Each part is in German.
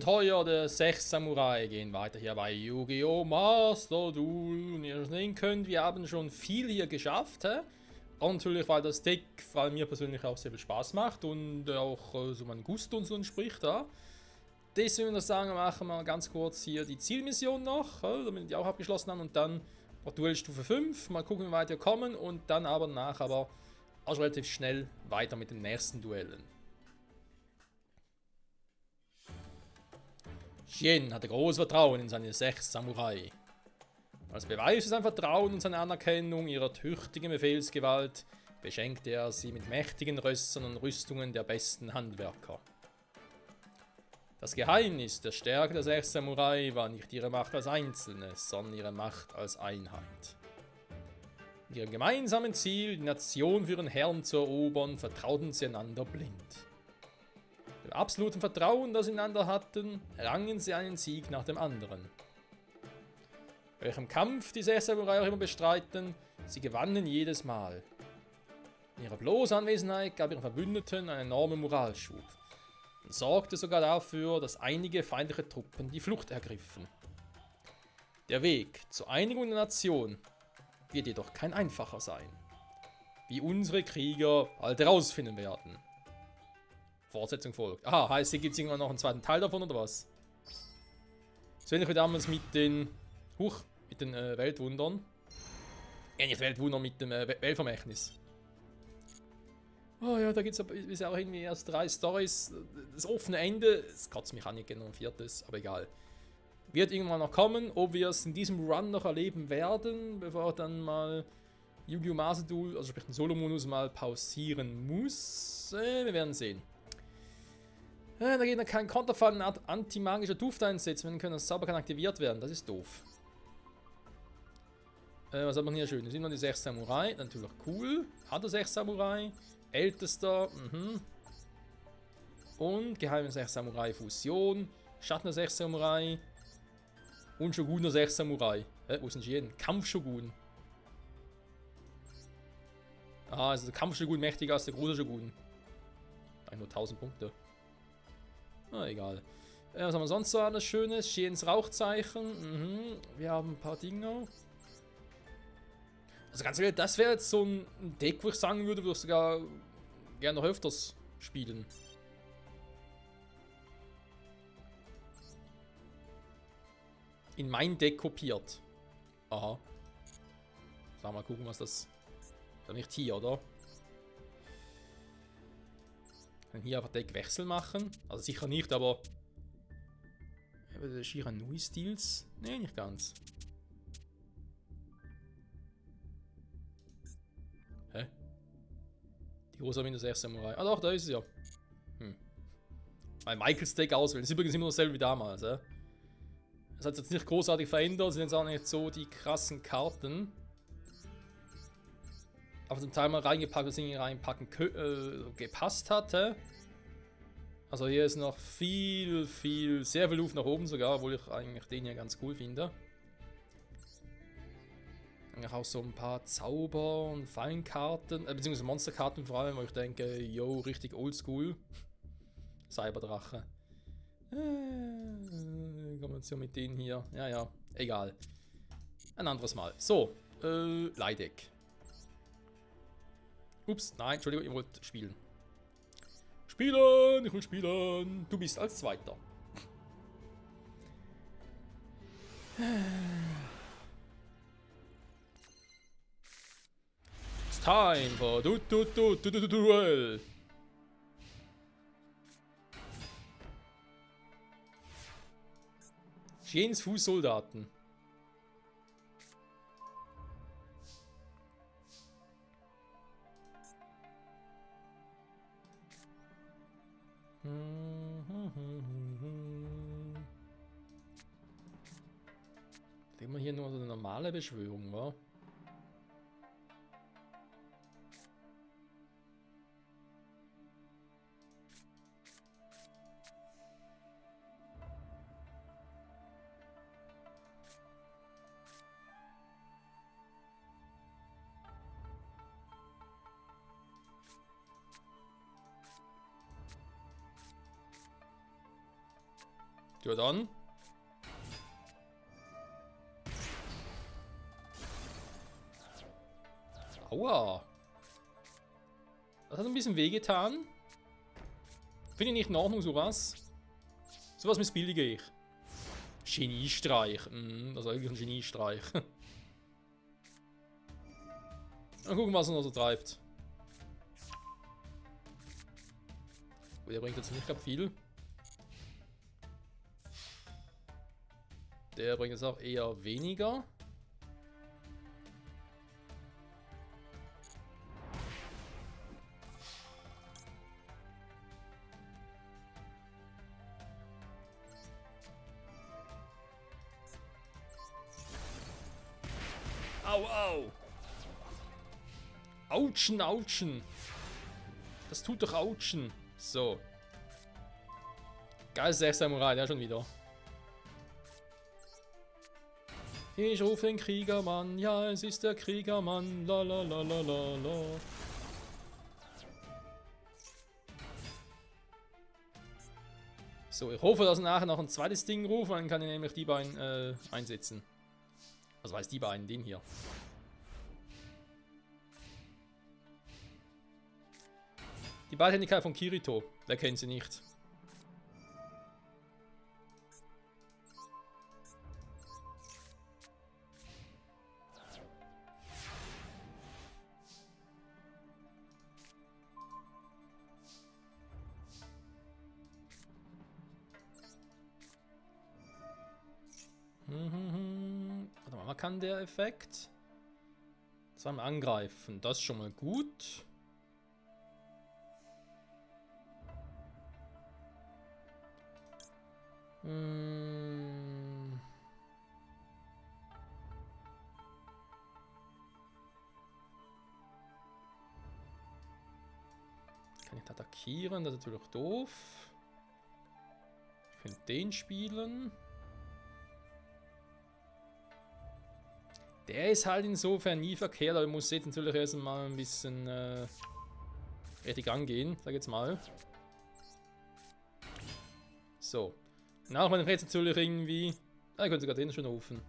Abenteuer der 6 Samurai gehen weiter hier bei Yu-Gi-Oh! Master Duel. Und ihr sehen könnt, wir haben schon viel hier geschafft. Hä? Und natürlich, weil das Deck vor allem mir persönlich auch sehr viel Spaß macht und auch so mein Gusto und so entspricht. Ja? Deswegen würde ich sagen, machen wir ganz kurz hier die Zielmission noch, damit wir die auch abgeschlossen haben. Und dann Duellstufe 5. Mal gucken, wie weit wir kommen. Und dann aber auch relativ schnell weiter mit den nächsten Duellen. Xian hatte großes Vertrauen in seine 6 Samurai. Als Beweis für sein Vertrauen und seine Anerkennung ihrer tüchtigen Befehlsgewalt beschenkte er sie mit mächtigen Rössern und Rüstungen der besten Handwerker. Das Geheimnis der Stärke der 6 Samurai war nicht ihre Macht als Einzelne, sondern ihre Macht als Einheit. In ihrem gemeinsamen Ziel, die Nation für ihren Herrn zu erobern, vertrauten sie einander blind. Mit absolutem Vertrauen, das sie einander hatten, errangen sie einen Sieg nach dem anderen. Welchem Kampf die 6 Samurai auch immer bestreiten, sie gewannen jedes Mal. In ihrer bloßen Anwesenheit gab ihren Verbündeten einen enormen Moralschub und sorgte sogar dafür, dass einige feindliche Truppen die Flucht ergriffen. Der Weg zur Einigung der Nation wird jedoch kein einfacher sein, wie unsere Krieger bald herausfinden werden. Fortsetzung folgt. Aha, heißt, hier gibt es irgendwann noch einen zweiten Teil davon, oder was? So ähnlich wie damals mit den Weltwundern. Nicht Weltwunder, mit dem Weltvermächtnis. Oh ja, da gibt es bisher auch irgendwie erst 3 Storys. Das offene Ende, das kotzt mich an, nicht genau ein 4., aber egal. Wird irgendwann noch kommen, ob wir es in diesem Run noch erleben werden, bevor dann mal Yu-Gi-Oh! Master Duel, also sprich den Solo-Modus, mal pausieren muss. Wir werden sehen. Da geht dann kein Konterfall, eine Art anti-magischer Duft einsetzen, wenn können das Zauber aktiviert werden. Das ist doof. Was hat man hier schön? Hier sind wir die 6 Samurai, natürlich cool. Hat er 6 Samurai, ältester, und Geheime 6 Samurai Fusion, Schatten der 6 Samurai und Shogun der 6 Samurai. Wo ist denn Xian? Kampfshogun. Ah, also der Kampfshogun mächtiger als der große Shogun. Eigentlich nur 1000 Punkte. Na, egal. Was haben wir sonst so alles Schönes? Xians Rauchzeichen. Wir haben ein paar Dinger. Also ganz ehrlich, das wäre jetzt so ein Deck, wo ich sagen würde ich sogar gerne noch öfters spielen. In mein Deck kopiert. Aha. So, mal gucken, was das... Das ist nicht hier, oder? Kann hier einfach Deckwechsel machen. Also sicher nicht, aber... Shiranui Steels? Ne, nicht ganz. Hä? Die Rosa Minus 6 Samurai. Ah doch, da ist es ja. Weil Michaels Deck auswählen. Das ist übrigens immer dasselbe wie damals. Das hat sich jetzt nicht großartig verändert. Sind jetzt auch nicht so die krassen Karten. Aber zum Teil mal reingepackt, was irgendwie reinpacken gepasst hatte. Also hier ist noch sehr viel Luft nach oben sogar, obwohl ich eigentlich den hier ganz cool finde. Eigentlich auch so ein paar Zauber- und Fallenkarten, beziehungsweise Monsterkarten vor allem, wo ich denke, yo, richtig oldschool. Cyberdrache. Kombination mit denen hier. Ja, egal. Ein anderes Mal. So, Leideck. Ups, nein, Entschuldigung, ihr wollt spielen. Spielen, ich will spielen. Du bist als Zweiter. It's time for Duel. Xians Fußsoldaten. Sehen wir hier nur so eine normale Beschwörung, wa? Ja dann. Aua. Das hat ein bisschen wehgetan. Finde ich nicht in Ordnung, sowas. Sowas missbillige ich. Geniestreich. Das ist eigentlich ein Geniestreich. Mal gucken, was er noch so treibt. Der bringt jetzt nicht gerade viel. Der bringt jetzt auch eher weniger. Au, au! Autschen, autschen! Das tut doch autschen! So. Geil, 6 Samurai, der schon wieder. Ich rufe den Kriegermann, ja, es ist der Kriegermann, la la la la la la. So, ich hoffe, dass ich nachher noch ein zweites Ding rufe, dann kann ich nämlich die beiden einsetzen. Was heißt die beiden? Den hier. Die Beidhändigkeit von Kirito. Wer kennt sie nicht? Warte mal, was kann der Effekt? Zweimal angreifen, das ist schon mal gut. Kann ich attackieren, das ist natürlich doof. Ich könnte den spielen. Der ist halt insofern nie verkehrt, aber ich muss jetzt natürlich erst mal ein bisschen richtig angehen, sag ich jetzt mal. So. Nach meinem jetzt natürlich irgendwie. Ah, ich könnte sogar den schon rufen.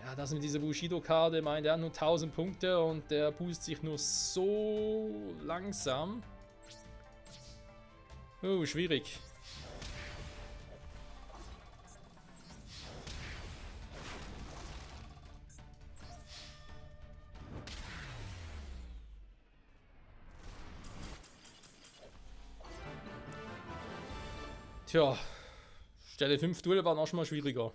Ja, das mit dieser Bushido-Karte, meint, der hat nur 1000 Punkte und der boostet sich nur so langsam. Oh, schwierig. Tja, Stelle 5 Duelle waren auch schon mal schwieriger.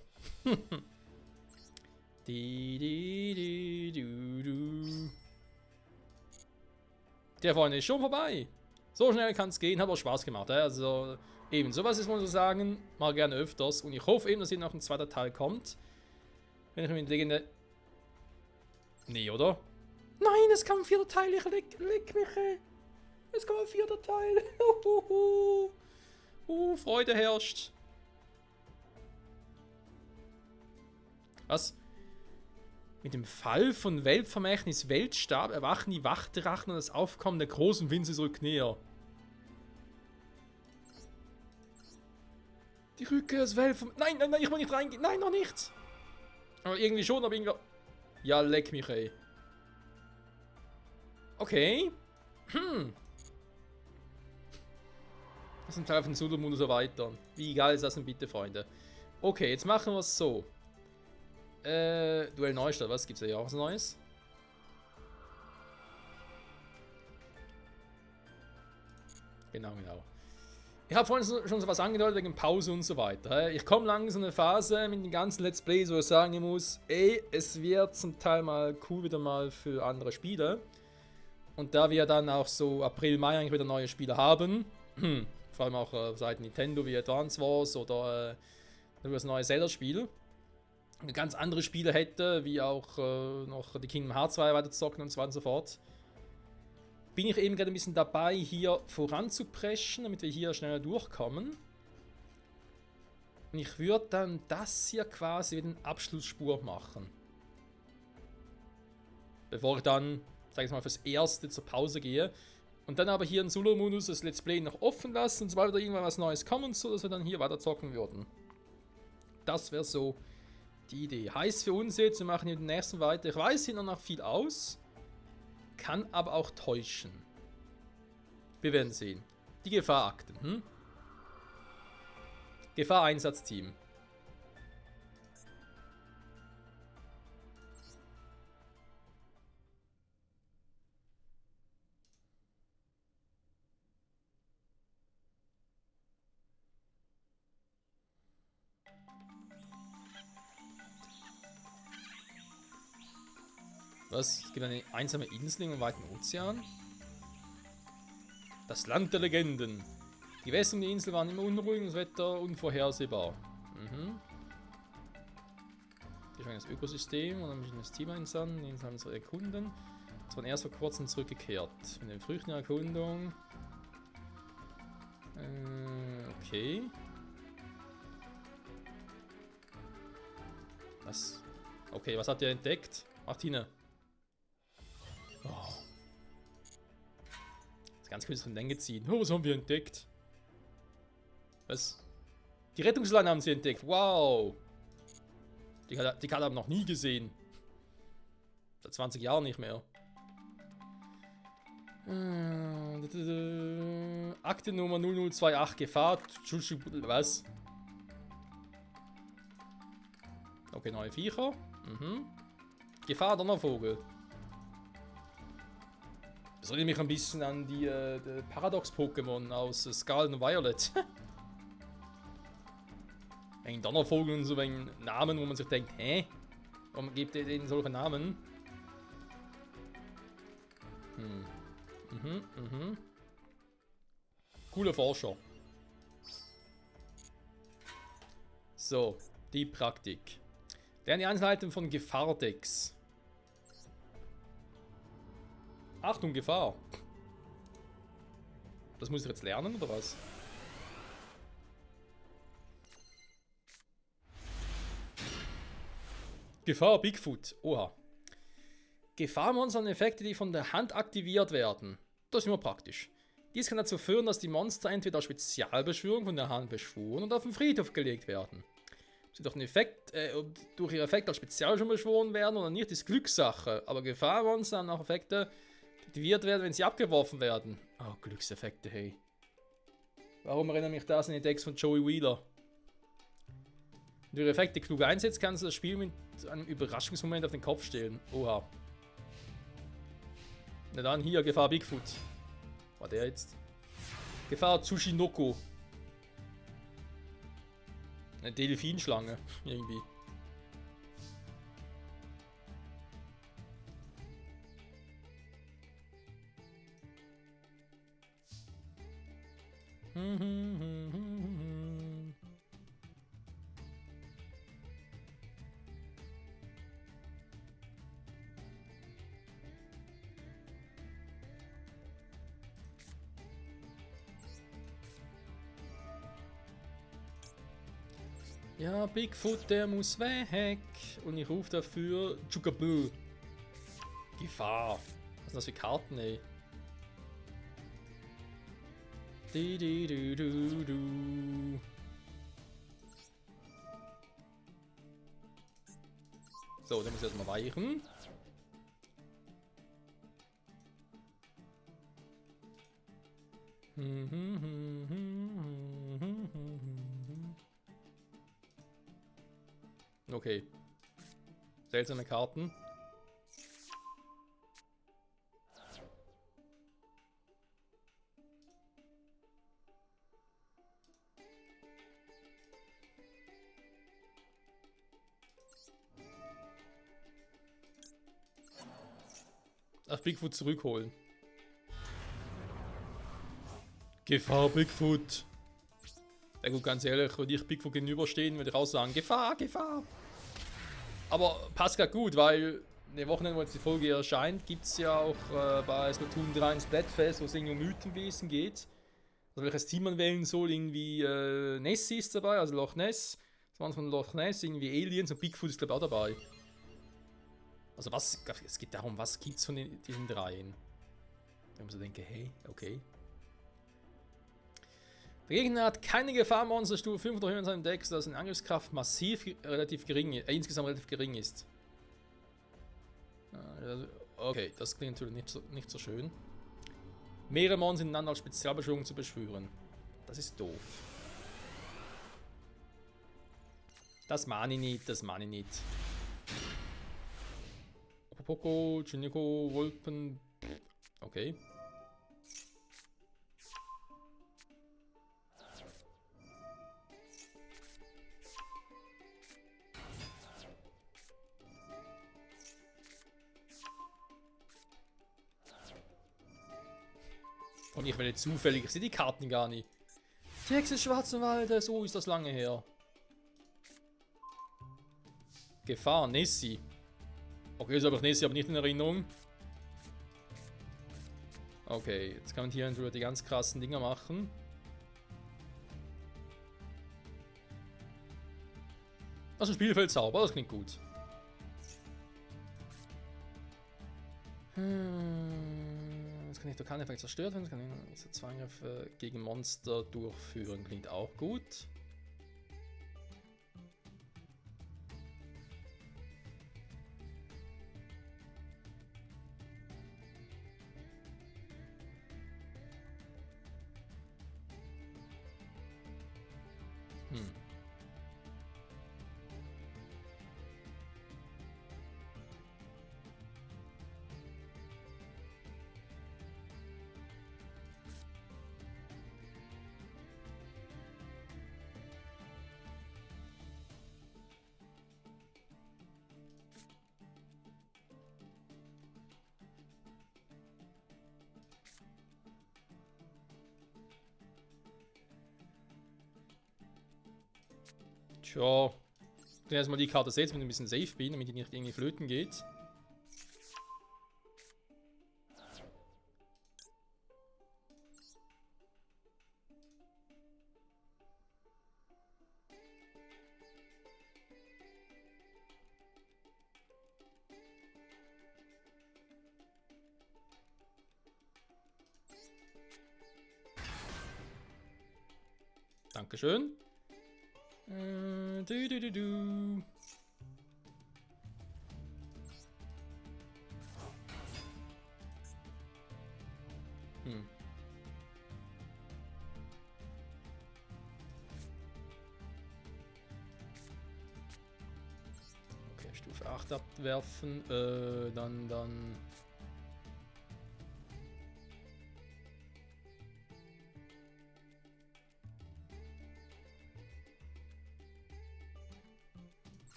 Der Freund ist schon vorbei. So schnell kann es gehen, hat auch Spaß gemacht. Also eben, sowas ist, muss ich sagen, mal gerne öfters. Und ich hoffe eben, dass hier noch ein zweiter Teil kommt. Wenn ich mir Legende... Nee, oder? Nein, es kam ein vierter Teil. Ich leck mich, ey. Es kam ein vierter Teil. Freude herrscht. Was? Mit dem Fall von Weltvermächtnis Weltstab erwachen die Wachdrachen und das Aufkommen der großen Winze rückt näher. Die Rückkehr des Weltvermächtnis... Nein, ich will nicht reingehen. Nein, noch nicht. Aber irgendwie schon, aber irgendwie... Ja, leck mich, ey. Okay. Das ist ein Teil von Suddelmundus erweitern. Wie geil ist das denn bitte, Freunde? Okay, jetzt machen wir es so. Duell Neustadt, was gibt's da ja auch was Neues? Genau. Ich habe vorhin schon so was angedeutet wegen Pause und so weiter. Ich komme langsam in eine Phase mit den ganzen Let's Plays, wo ich sagen muss, ey, es wird zum Teil mal cool wieder mal für andere Spiele. Und da wir dann auch so April, Mai eigentlich wieder neue Spiele haben, vor allem auch seit Nintendo wie Advance Wars oder das neue Zelda-Spiel, ganz andere Spiele hätte, wie auch noch die Kingdom Hearts 2 weiter zu zocken und so weiter und so fort, bin ich eben gerade ein bisschen dabei, hier voranzupreschen, damit wir hier schneller durchkommen. Und ich würde dann das hier quasi wie eine Abschlussspur machen. Bevor ich dann, sag ich mal, fürs Erste zur Pause gehe. Und dann aber hier in Solo-Modus das Let's Play noch offen lassen. Und sobald wieder irgendwann was Neues kommt und so, dass wir dann hier weiter zocken würden. Das wäre so die Idee. Heißt für uns jetzt, wir machen hier den nächsten weiter. Ich weiß hier noch viel aus. Kann aber auch täuschen. Wir werden sehen. Die Gefahrakten. Gefahreinsatzteam. Was? Es gibt eine einsame Insel im weiten Ozean? Das Land der Legenden. Die Gewässer um die Insel waren immer unruhig und das Wetter unvorhersehbar. Hier ist das Ökosystem und dann müssen wir das Team einsam. Die Insel haben sie erkunden. Es waren erst vor kurzem zurückgekehrt. Mit den Früchten der Erkundung. Okay. Was? Okay, was habt ihr entdeckt? Martina. Oh. Das ist ganz kurz von Länge ziehen. Oh, was haben wir entdeckt? Was? Die Rettungsleine haben sie entdeckt. Wow. Die Karte haben wir noch nie gesehen. Seit 20 Jahren nicht mehr. Akte Nummer 0028 Gefahr. Was? Okay, neue Viecher. Gefahr Donnervogel. Das erinnert mich ein bisschen an die Paradox-Pokémon aus Scarlet und Violet. Ein Donnervogel und so ein Namen, wo man sich denkt, hä? Warum gibt ihr denen solche Namen? Cooler Forscher. So, die Praktik. Lerne die Einzelheiten von Gefahrdex. Achtung, Gefahr. Das muss ich jetzt lernen, oder was? Gefahr Bigfoot. Oha. Gefahrmonster und Effekte, die von der Hand aktiviert werden. Das ist immer praktisch. Dies kann dazu führen, dass die Monster entweder aus Spezialbeschwörung von der Hand beschworen oder auf den Friedhof gelegt werden. Ob sie durch ihren Effekt als Spezialbeschwörung beschworen werden oder nicht, ist Glückssache. Aber Gefahrmonster haben auch Effekte, die aktiviert werden, wenn sie abgeworfen werden. Oh, Glückseffekte, hey. Warum erinnert mich das an den Text von Joey Wheeler? Wenn du ihre Effekte klug einsetzt, kannst du das Spiel mit einem Überraschungsmoment auf den Kopf stellen. Oha. Na dann hier, Gefahr Bigfoot. War der jetzt? Gefahr Tsushinoko. Eine Delfinschlange, irgendwie. Ja, Bigfoot, der muss weg. Und ich rufe dafür Chukaboo. Gefahr. Was sind das für Karten, ey? So, dann muss ich erstmal weichen. Okay. Seltsame Karten. Ach, Bigfoot zurückholen. Gefahr, Bigfoot. Ja gut, ganz ehrlich, würde ich Bigfoot gegenüberstehen, würde ich auch sagen, Gefahr, Gefahr. Aber passt gerade gut, weil in den Wochenende, wo jetzt die Folge erscheint, gibt es ja auch bei Splatoon 3 ein Splatfest, wo es irgendwie um Mythenwesen geht. Also welches Team man wählen soll, irgendwie Nessie ist dabei, also Loch Ness. Das waren von Loch Ness, irgendwie Aliens und Bigfoot ist glaube ich auch dabei. Also was, es geht darum, was gibt's von diesen dreien? Da muss ich denken, hey, okay. Der Gegner hat keine Gefahrmonster Stufe 5 oder höher in seinem Deck, sodass seine Angriffskraft massiv relativ gering, insgesamt relativ gering ist. Okay, das klingt natürlich nicht so schön. Mehrere Monster ineinander als Spezialbeschwörung zu beschwören. Das ist doof. Das meine ich nicht, das meine ich nicht. Poco, Chinico, Wolpen. Okay. Und ich wähle zufällig, ich sehe die Karten gar nicht. Die Hexe des Schwarzen Waldes, oh, ist das lange her. Gefahr, Nessie. Okay, so habe ich Nessie aber nicht in Erinnerung. Okay, jetzt kann man hier die ganz krassen Dinger machen. Das ist ein Spielfeldzauber, das klingt gut. Jetzt kann ich durch keinen Effekt zerstört werden. Jetzt kann ich zwei Angriffe gegen Monster durchführen. Klingt auch gut. Tja, ich kann erstmal die Karte setzen, wenn ich ein bisschen safe bin, damit die nicht irgendwie flöten geht. Dankeschön. Du. Okay, Stufe 8 abwerfen. Dann.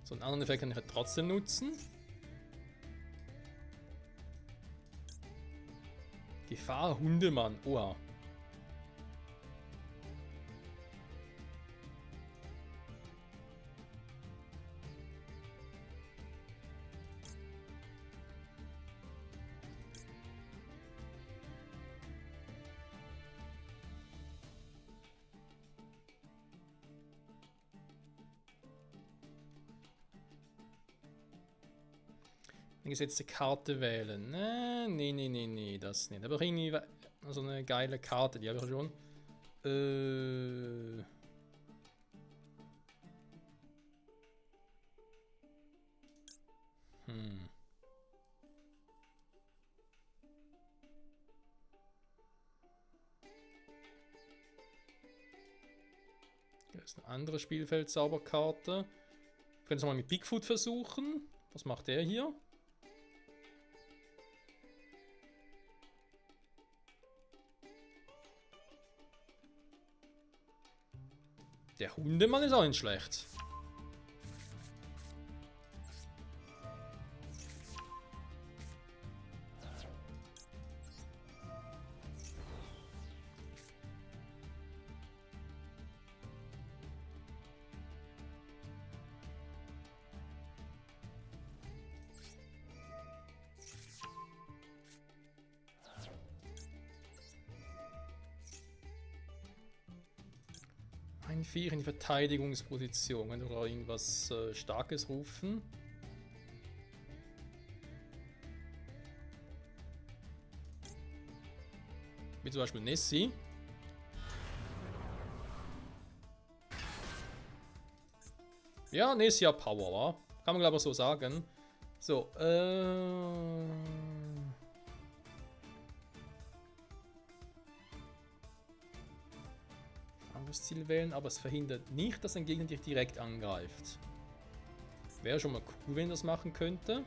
So einen anderen Effekt kann ich ja trotzdem nutzen. Gefahr Hundemann. Oha. Eine gesetzte Karte wählen. Nee, das nicht. Aber irgendwie so eine geile Karte, die habe ich schon. Das ist eine andere Spielfeldzauberkarte. Ich könnte es mal mit Bigfoot versuchen. Was macht der hier? Der Hundemann ist auch nicht schlecht. Ein Viech in die Verteidigungsposition. Kann oder irgendwas Starkes rufen. Wie zum Beispiel Nessie. Ja, Nessie hat Power, wa? Kann man glaube ich so sagen. So, Angriffsziel wählen, aber es verhindert nicht, dass ein Gegner dich direkt angreift. Wäre schon mal cool, wenn das machen könnte.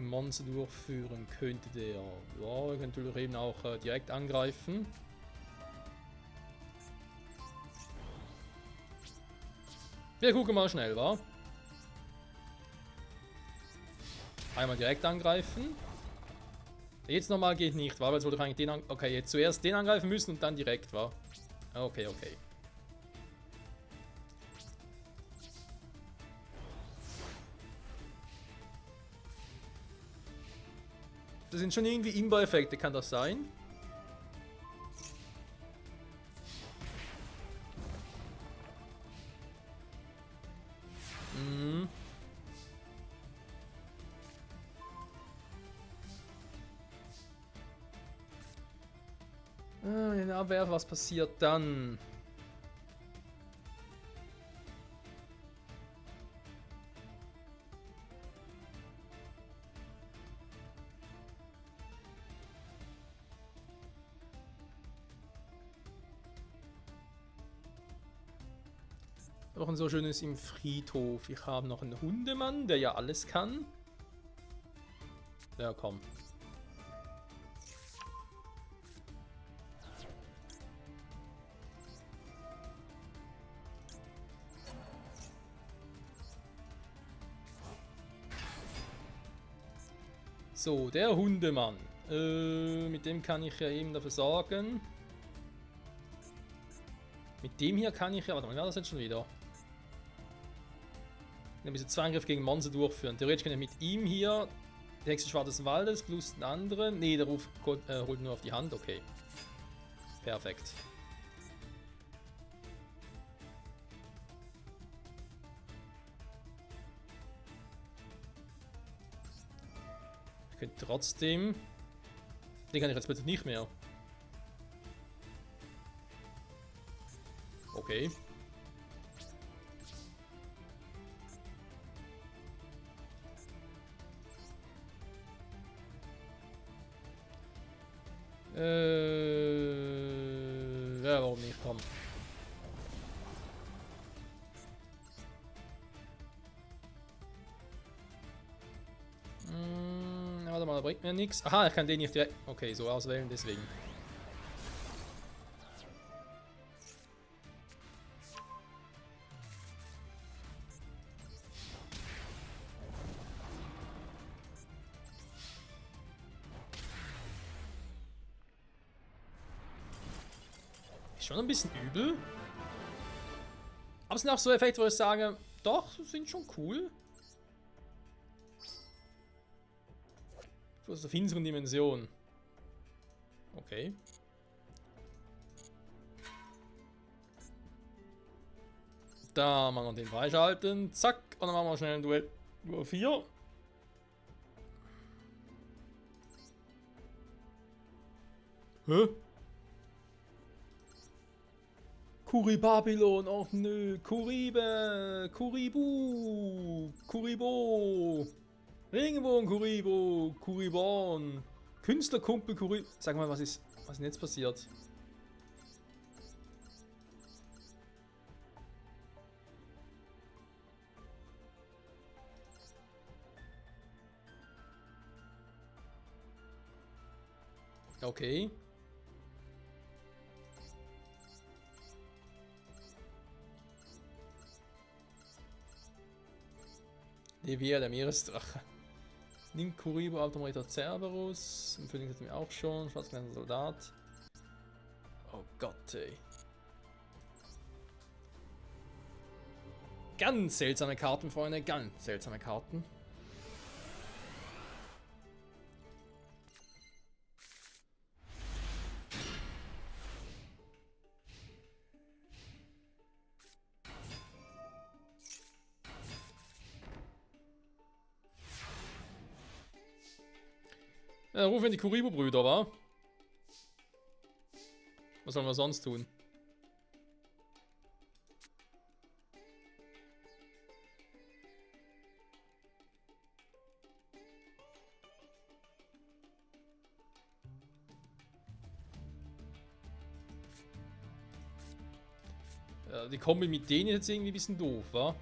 Monster durchführen könnte der. Ja, eventuell eben auch direkt angreifen. Wir gucken mal schnell, wa? Einmal direkt angreifen. Jetzt nochmal geht nicht, wa? Weil wollte ich eigentlich den okay, jetzt zuerst den angreifen müssen und dann direkt, wa? Okay, okay. Das sind schon irgendwie Imba-Effekte, kann das sein? Mhm. Den Abwerfen, was passiert dann? Noch ein so schönes im Friedhof. Ich habe noch einen Hundemann, der ja alles kann. Ja, komm. So, der Hundemann. Mit dem kann ich ja eben dafür sorgen. Mit dem hier kann ich ja... Warte mal, war das jetzt schon wieder? Ein bisschen Zweingriff gegen Monster durchführen. Theoretisch kann ich mit ihm hier die Hexe Schwarzen Waldes plus den anderen. Ne, der Ruf holt nur auf die Hand. Okay. Perfekt. Ich könnte trotzdem... Den kann ich jetzt plötzlich nicht mehr. Okay. Ja, warum nicht? Komm. Warte mal, bringt mir nichts. Aha, ich kann den nicht direkt. Okay, so auswählen, deswegen. Schon ein bisschen übel. Aber es sind auch so Effekte, wo ich sage, doch, sind schon cool. Aus der finsteren Dimension. Okay. Da machen wir den freischalten. Zack. Und dann machen wir schnell ein Duell. Nur 4. Hä? Kuribabylon, oh nö, Kuribe, Kuribu, Kuribo, Regenbogen Kuribo, Kuribon, Künstlerkumpel Kurib. Sag mal, was ist denn jetzt passiert? Okay. Devia, der Meeresdrache. Link Kuribo, Automator Cerberus. Im Frühling hatten wir auch schon. Schwarzgleicher Soldat. Oh Gott, ey. Ganz seltsame Karten, Freunde. Ganz seltsame Karten. Rufen die Kuribo-Brüder, wa? Was sollen wir sonst tun? Die Kombi mit denen ist jetzt irgendwie ein bisschen doof, wa?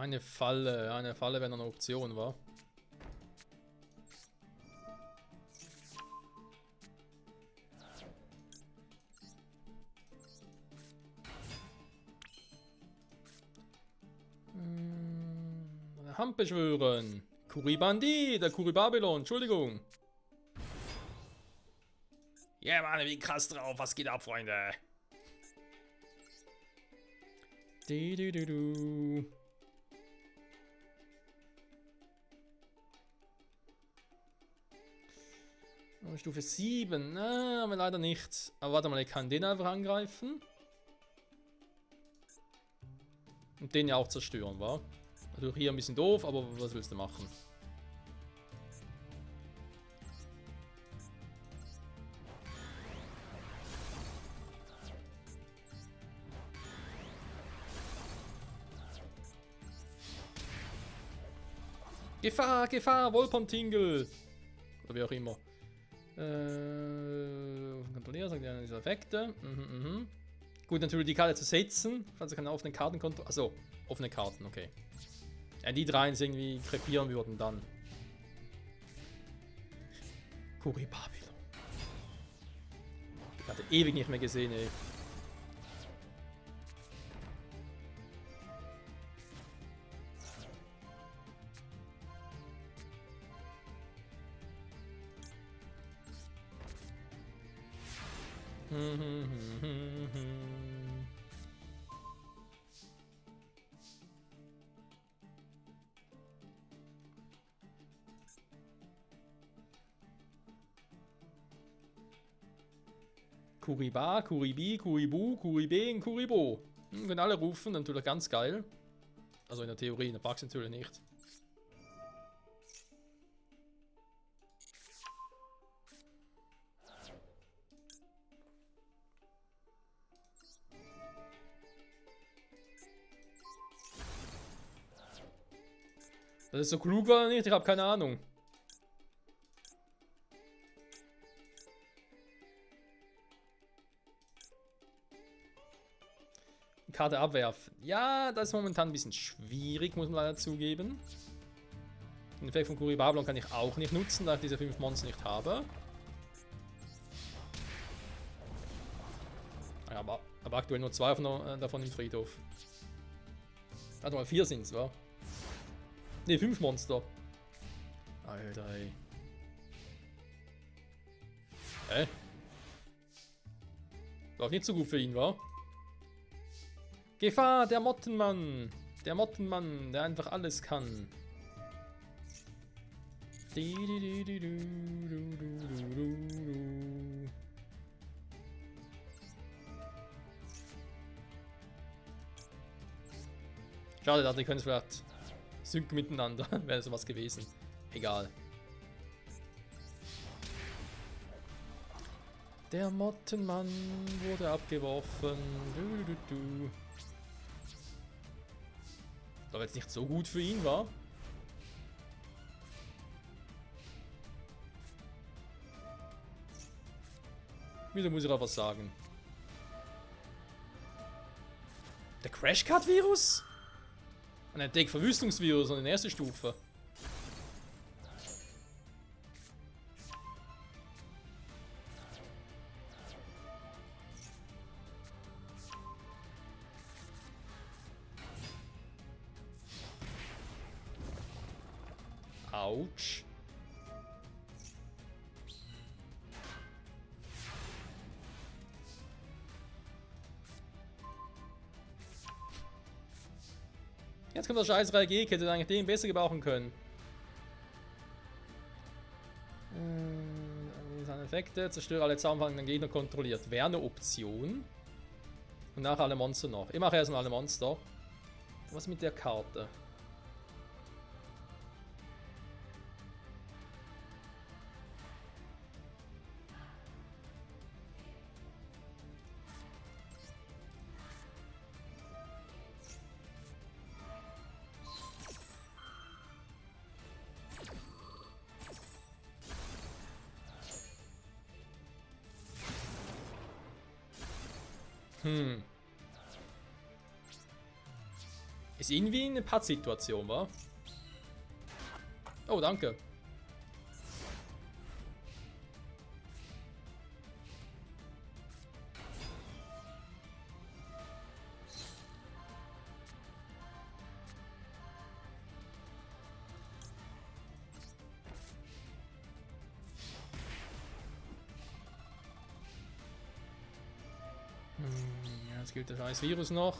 Eine Falle wäre noch eine Option, wa? Hand beschwören. Kuribandi, der Kuribabylon, Entschuldigung. Ja, yeah, Mann, wie krass drauf, was geht ab, Freunde? Du. Stufe 7, aber leider nicht. Aber warte mal, ich kann den einfach angreifen. Und den ja auch zerstören, wa? Also hier ein bisschen doof, aber was willst du machen? Gefahr, Gefahr, Wolpom-Tingle! Oder wie auch immer. Kontrollieren, sagt ja, diese Effekte. Gut, natürlich die Karte zu setzen. Falls ich keine offenen Karten kontrollieren. Achso, offene Karten, okay. Ja, die drei irgendwie krepieren würden dann. Kuribabylon. Ich hatte ewig nicht mehr gesehen, ey. Kuriba, Kuribi, Kuribu, Kuribe und Kuribo. Können alle rufen, natürlich ganz geil. Also in der Theorie, in der Praxis natürlich nicht. Das ist so klug oder nicht? Ich habe keine Ahnung. Karte abwerfen. Ja, das ist momentan ein bisschen schwierig, muss man leider zugeben. Den Effekt von Kuribabylon kann ich auch nicht nutzen, da ich diese 5 Monster nicht habe. Ja, aber aktuell nur 2 davon im Friedhof. Warte mal, 4 sind es, wa? Ne, 5 Monster. Alter, ey. Hä? Läuft nicht so gut für ihn, wa? Gefahr, der Mottenmann! Der Mottenmann, der einfach alles kann. Schade, dachte, die können es vielleicht synken miteinander. Wäre sowas gewesen. Egal. Der Mottenmann wurde abgeworfen. Du. Aber jetzt nicht so gut für ihn, war? Wieder muss ich aber sagen. Der Crashcard-Virus? Ein Deck-Verwüstungsvirus an der ersten Stufe. Autsch. Jetzt kommt der scheiß 3G, hätte eigentlich den besser gebrauchen können. Seine Effekte, zerstöre alle zusammenhängenden Gegner kontrolliert. Wäre eine Option. Und nachher alle Monster noch. Ich mache erstmal alle Monster. Was mit der Karte? Ist irgendwie eine Pattsituation, wa? Oh, danke. Ja, jetzt gilt der scheiß Virus noch.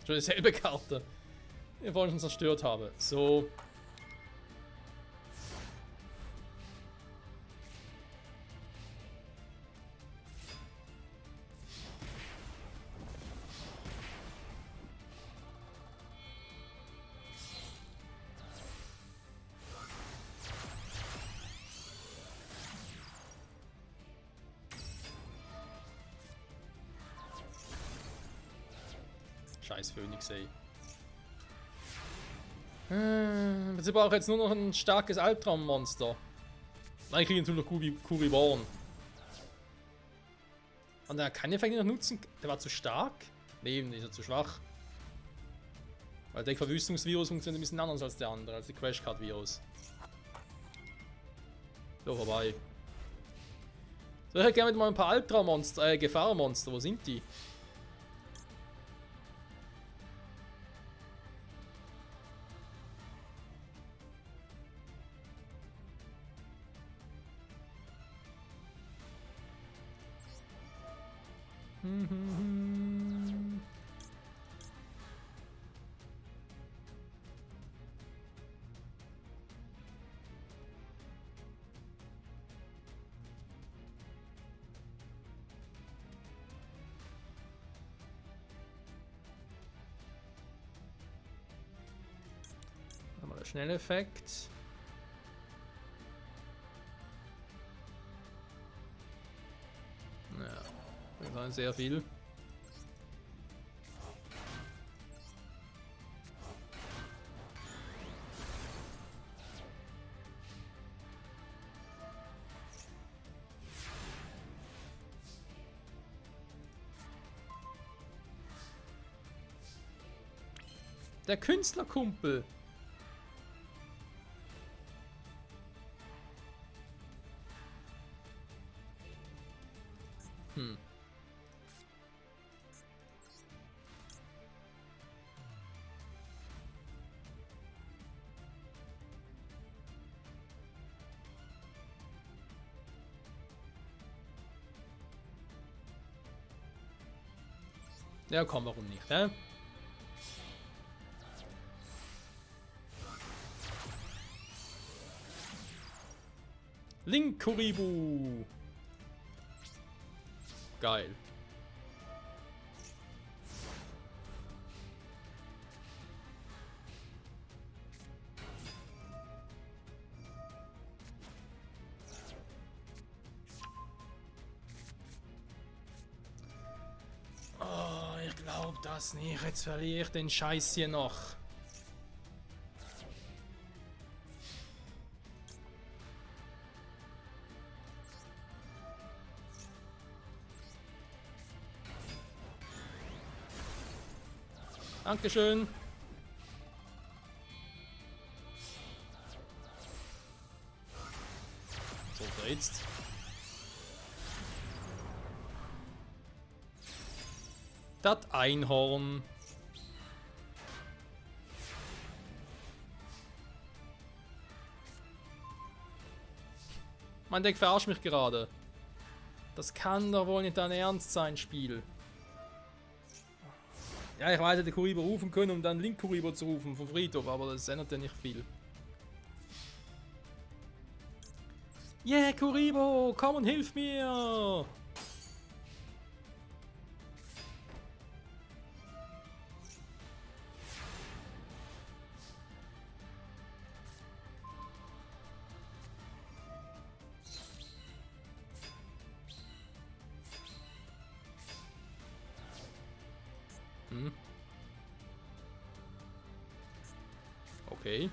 Schon dieselbe Karte, die ich vorhin schon zerstört habe. So. Scheiß Phönix, ey. Sie brauchen jetzt nur noch ein starkes Albtraummonster. Nein, ich kriege natürlich noch Kuriborn. Und der kann Effekte noch nutzen. Der war zu stark? Nee, ist er zu schwach. Weil der Verwüstungsvirus funktioniert ein bisschen anders als der andere, als der Crashcard-Virus. So, vorbei. So, ich hätte gerne mal ein paar Albtraummonster, Gefahrmonster. Wo sind die? Der Schnelleffekt. Ja, das war sehr viel. Der Künstlerkumpel. Ja, komm, warum nicht, hä? Linkuriboh. Geil. Oh, ich glaube das nicht. Jetzt verliere ich den Scheiß hier noch. Dankeschön. So, jetzt. Das Einhorn. Mein Deck verarscht mich gerade. Das kann doch wohl nicht dein Ernst sein, Spiel. Ja, ich weiß, hätte Kuriboh rufen können, um dann Link-Kuriboh zu rufen vom Friedhof, aber das ändert ja nicht viel. Yeah, Kuriboh, komm und hilf mir! Okay.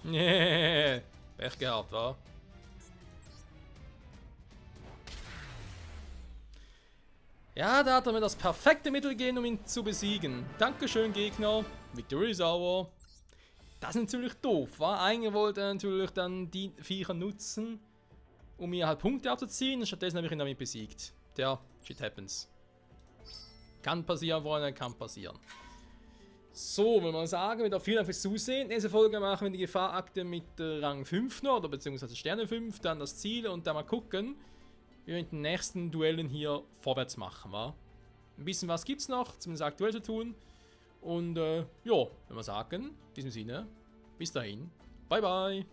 Nee, Pech gehabt, wa? Ja, da hat er mir das perfekte Mittel gegeben, um ihn zu besiegen. Dankeschön, Gegner. Victory is our. Das ist natürlich doof, wa? Eigentlich wollte er natürlich dann die Viecher nutzen, um mir halt Punkte abzuziehen. Und stattdessen habe ich ihn damit besiegt. Tja, shit happens. Kann passieren, Freunde, kann passieren. So, will man sagen, wieder vielen Dank fürs Zusehen. Nächste Folge machen wir die Gefahrakte mit Rang 5 noch, oder beziehungsweise Sterne 5, dann das Ziel und dann mal gucken, wie wir in den nächsten Duellen hier vorwärts machen, wa? Ein bisschen was gibt's noch, zumindest aktuell zu tun. Und ja, wenn wir sagen, in diesem Sinne, bis dahin, bye bye.